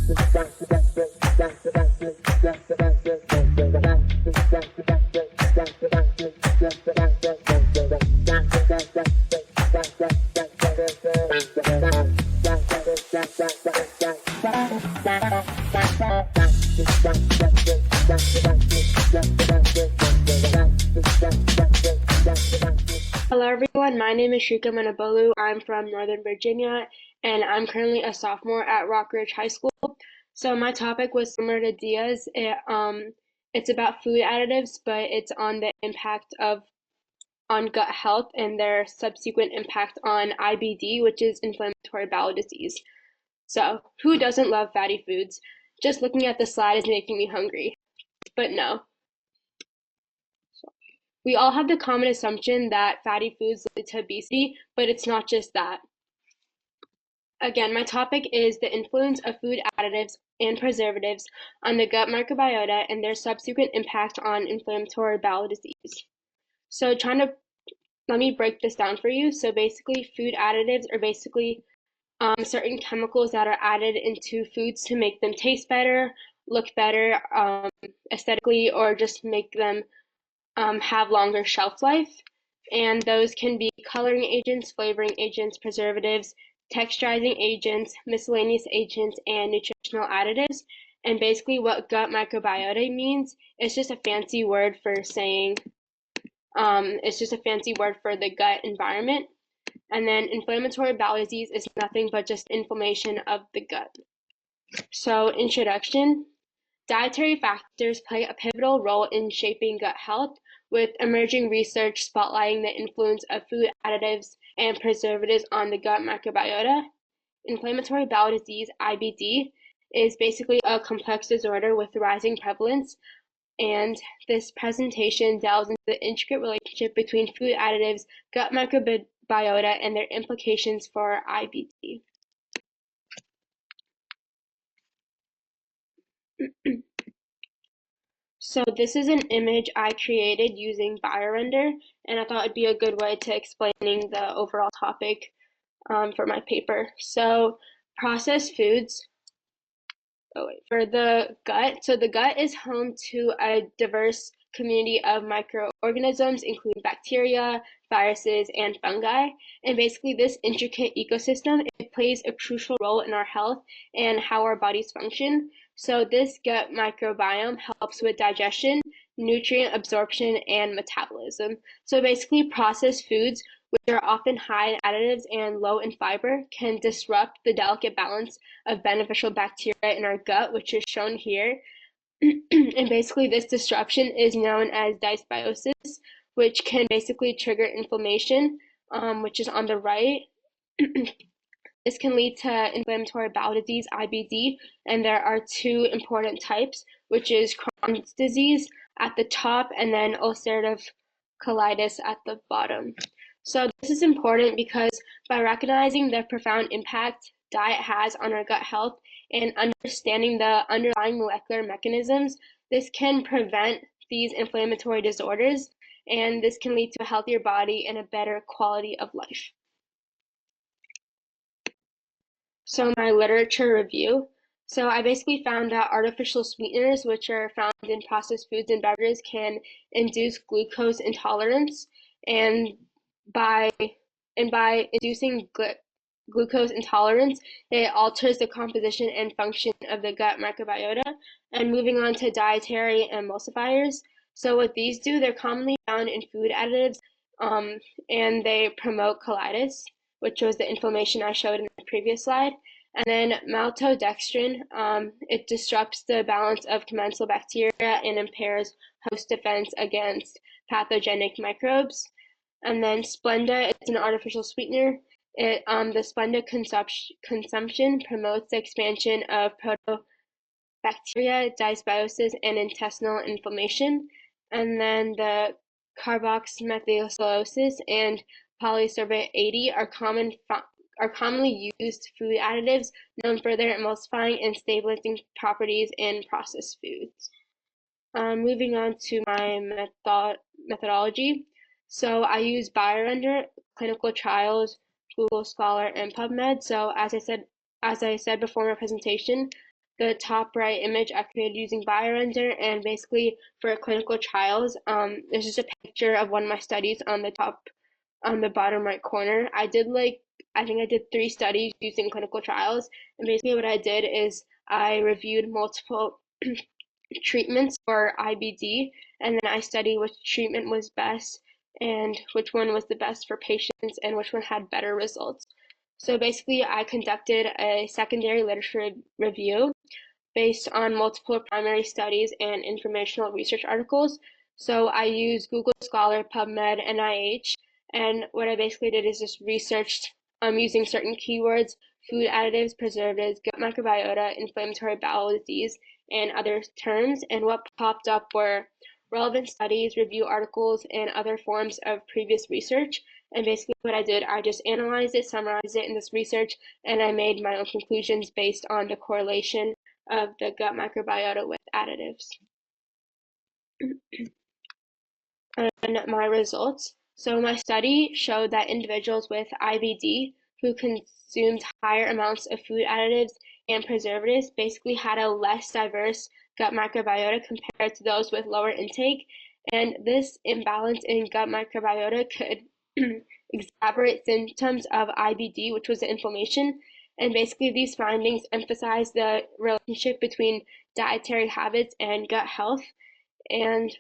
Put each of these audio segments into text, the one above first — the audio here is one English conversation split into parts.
Hello everyone, my name is Shrika Manabolu. I'm from Northern Virginia and I'm currently a sophomore at Rockridge High School. So my topic was similar to Dia's. It's about food additives, but it's on the impact on gut health and their subsequent impact on IBD, which is inflammatory bowel disease. So who doesn't love fatty foods? Just looking at the slide is making me hungry, but no. We all have the common assumption that fatty foods lead to obesity, but it's not just that. Again, my topic is the influence of food additives and preservatives on the gut microbiota and their subsequent impact on inflammatory bowel disease. So let me break this down for you. So basically, food additives are basically certain chemicals that are added into foods to make them taste better, look better aesthetically, or just make them have longer shelf life. And those can be coloring agents, flavoring agents, preservatives, texturizing agents, miscellaneous agents, and nutritional additives. And basically what gut microbiota means is just a fancy word for saying, it's just a fancy word for the gut environment. And then inflammatory bowel disease is nothing but just inflammation of the gut. So introduction. Dietary factors play a pivotal role in shaping gut health, with emerging research spotlighting the influence of food additives and preservatives on the gut microbiota. Inflammatory bowel disease, IBD, is basically a complex disorder with rising prevalence, and this presentation delves into the intricate relationship between food additives, gut microbiota, and their implications for IBD. So this is an image I created using BioRender, and I thought it'd be a good way to explaining the overall topic for my paper. So processed foods, for the gut. So the gut is home to a diverse community of microorganisms, including bacteria, viruses, and fungi. And basically this intricate ecosystem, it plays a crucial role in our health and how our bodies function. So this gut microbiome helps with digestion, nutrient absorption, and metabolism. So basically processed foods, which are often high in additives and low in fiber, can disrupt the delicate balance of beneficial bacteria in our gut, which is shown here. And basically this disruption is known as dysbiosis, which can basically trigger inflammation, which is on the right. This can lead to inflammatory bowel disease, IBD, and there are two important types, which is Crohn's disease at the top and then ulcerative colitis at the bottom. So this is important because by recognizing the profound impact diet has on our gut health and understanding the underlying molecular mechanisms, this can prevent these inflammatory disorders, and this can lead to a healthier body and a better quality of life. So my literature review. So I basically found that artificial sweeteners, which are found in processed foods and beverages, can induce glucose intolerance, and by inducing glucose intolerance, it alters the composition and function of the gut microbiota. And moving on to dietary emulsifiers. So what these do, they're commonly found in food additives, and they promote colitis, which was the inflammation I showed in the previous slide. And then maltodextrin, it disrupts the balance of commensal bacteria and impairs host defense against pathogenic microbes. And then Splenda, it's an artificial sweetener. The Splenda consumption promotes the expansion of proteobacteria, dysbiosis, and intestinal inflammation. And then the carboxymethylcellulose and polysorbate 80 are commonly used food additives known for their emulsifying and stabilizing properties in processed foods. Moving on to my methodology. So I use BioRender, clinical trials, Google Scholar, and PubMed. So as I said before my presentation, the top right image I created using BioRender, and basically for clinical trials, there's just a picture of one of my studies on the bottom right corner. I think I did 3 studies using clinical trials, and basically what I did is I reviewed multiple treatments for IBD, and then I studied which treatment was best and which one was the best for patients and which one had better results. So basically, I conducted a secondary literature review based on multiple primary studies and informational research articles. So I used Google Scholar, PubMed, NIH, and what I basically did is just researched using certain keywords: food additives, preservatives, gut microbiota, inflammatory bowel disease, and other terms. And what popped up were relevant studies, review articles, and other forms of previous research. And basically, what I did, I just analyzed it, summarized it in this research, and I made my own conclusions based on the correlation of the gut microbiota with additives. And my results. So my study showed that individuals with IBD who consumed higher amounts of food additives and preservatives basically had a less diverse gut microbiota compared to those with lower intake. And this imbalance in gut microbiota could exacerbate symptoms of IBD, which was the inflammation. And basically, these findings emphasize the relationship between dietary habits and gut health. And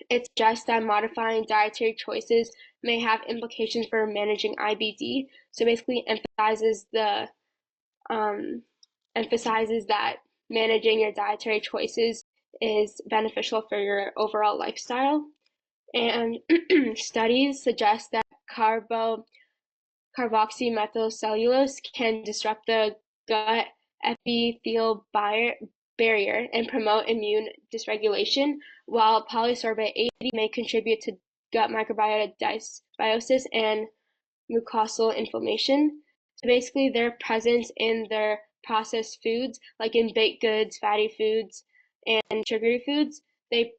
it's just that modifying dietary choices may have implications for managing IBD. So basically, emphasizes that managing your dietary choices is beneficial for your overall lifestyle. And studies suggest that carboxymethylcellulose can disrupt the gut epithelial barrier and promote immune dysregulation, while polysorbate 80 may contribute to gut microbiota dysbiosis and mucosal inflammation. So basically, their presence in their processed foods, like in baked goods, fatty foods, and sugary foods, they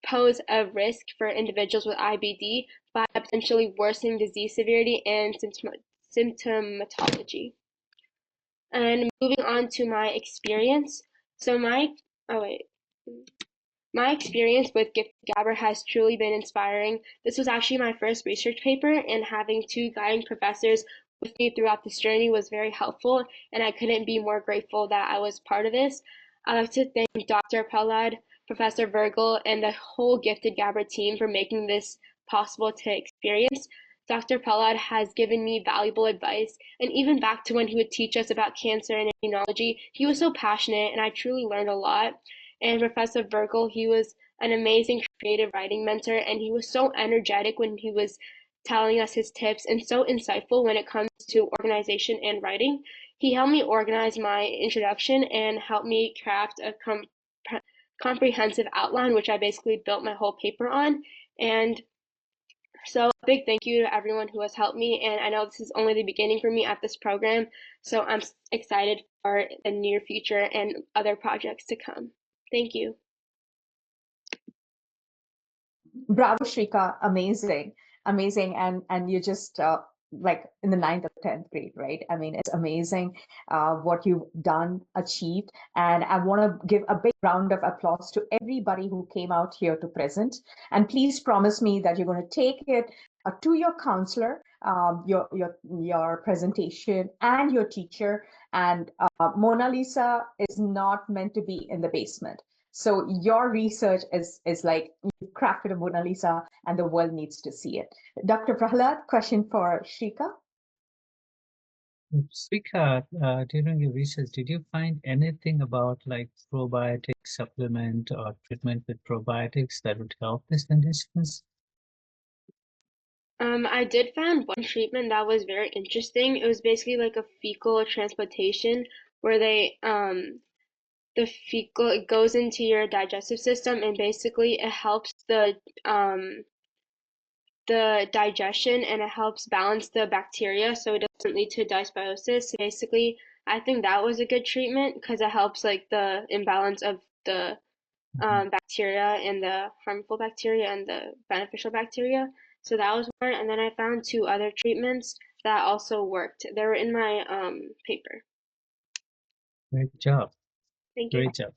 pose a risk for individuals with IBD by potentially worsening disease severity and symptomatology. And moving on to my experience. So my experience with Gifted Gabber has truly been inspiring. This was actually my first research paper, and having 2 guiding professors with me throughout this journey was very helpful, and I couldn't be more grateful that I was part of this. I'd like to thank Dr. Prahlad, Professor Virgil, and the whole Gifted Gabber team for making this possible to experience. Dr. Prahlad has given me valuable advice, and even back to when he would teach us about cancer and immunology, he was so passionate, and I truly learned a lot. And Professor Virgil, he was an amazing creative writing mentor, and he was so energetic when he was telling us his tips and so insightful when it comes to organization and writing. He helped me organize my introduction and helped me craft a comprehensive outline, which I basically built my whole paper on. And so a big thank you to everyone who has helped me, and I know this is only the beginning for me at this program, so I'm excited for the near future and other projects to come. Thank you. Bravo, Shrika. Amazing. Amazing. And you just like in the 9th or 10th grade, right? I mean, it's amazing what you've done, achieved. And I want to give a big round of applause to everybody who came out here to present. And please promise me that you're going to take it to your counselor, your presentation, and your teacher. And Mona Lisa is not meant to be in the basement. So your research is like you crafted a Mona Lisa and the world needs to see it. Dr. Prahlad, question for Shrika. Srika, during your research, did you find anything about like probiotic supplement or treatment with probiotics that would help these conditions? I did find one treatment that was very interesting. It was basically like a fecal transplantation where the fecal, it goes into your digestive system, and basically it helps the digestion, and it helps balance the bacteria so it doesn't lead to dysbiosis. So basically, I think that was a good treatment because it helps like the imbalance of the bacteria and the harmful bacteria and the beneficial bacteria. So that was one, and then I found 2 other treatments that also worked. They were in my paper. Great job. Thank you. Great job.